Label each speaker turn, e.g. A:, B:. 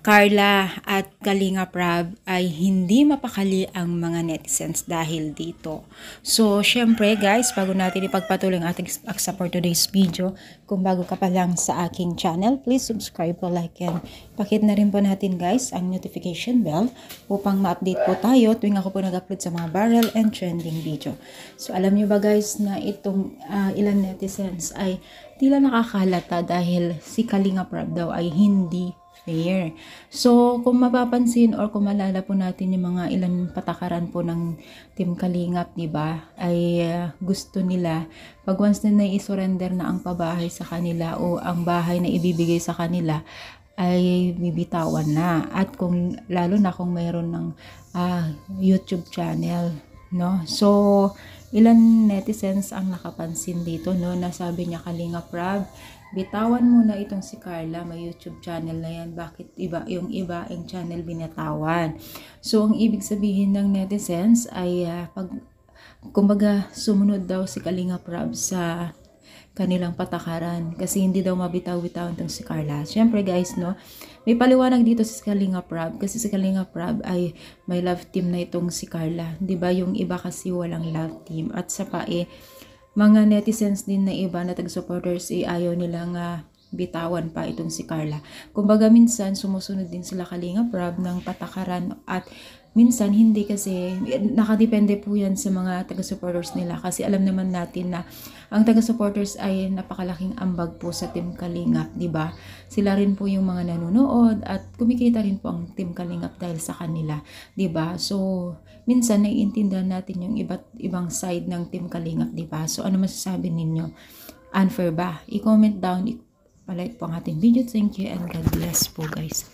A: Carla at Kalinga Prab ay hindi mapakali ang mga netizens dahil dito. So, syempre guys, bago natin ipagpatuloy ang ating aksa for today's video, kung bago ka pa lang sa aking channel, please subscribe po, like, and pakit na rin po natin guys ang notification bell upang ma-update po tayo tuwing ako po nag-upload sa mga viral and trending video. So, alam nyo ba guys na itong ilang netizens ay tila nakakalata dahil si Kalinga Prab daw ay hindi fair. So, kung mapapansin or kung malala po natin yung mga ilan patakaran po ng Team Kalingap, di ba? Ay gusto nila pag once na i-surrender na ang pabahay sa kanila o ang bahay na ibibigay sa kanila ay bibitawan na. At kung lalo na kung mayroon ng YouTube channel, no? So, ilan netizens ang nakapansin dito, no? Nasabi niya, Kalinga Prab, bitawan mo na itong si Carla, may YouTube channel na yan. Bakit yung iba ang channel binatawan? So, ang ibig sabihin ng netizens ay kumbaga sumunod daw si Kalinga Prab sa kanilang patakaran kasi hindi daw mabitaw-bitaw itong si Carla. Siyempre guys, no, may paliwanag dito si Kalinga Prab kasi si Kalinga Prab ay may love team na itong si Carla. 'Di ba? Yung iba kasi walang love team at sa mga netizens din na iba na taga-supporters ayaw nilang bitawan pa itong si Carla. Kumbaga minsan sumusunod din sila Kalinga Prab ng patakaran at minsan hindi kasi nakadepende po yan sa mga taga-supporters nila kasi alam naman natin na ang taga-supporters ay napakalaking ambag po sa Team Kalingap, di ba? Sila rin po yung mga nanonood at kumikita rin po ang Team Kalingap dahil sa kanila, di ba? So, minsan naiintindihan natin yung iba't ibang side ng Team Kalingap, di ba? So, ano masasabi ninyo? Unfair ba? I-comment down, palike po ang ating video. Thank you and God bless po guys.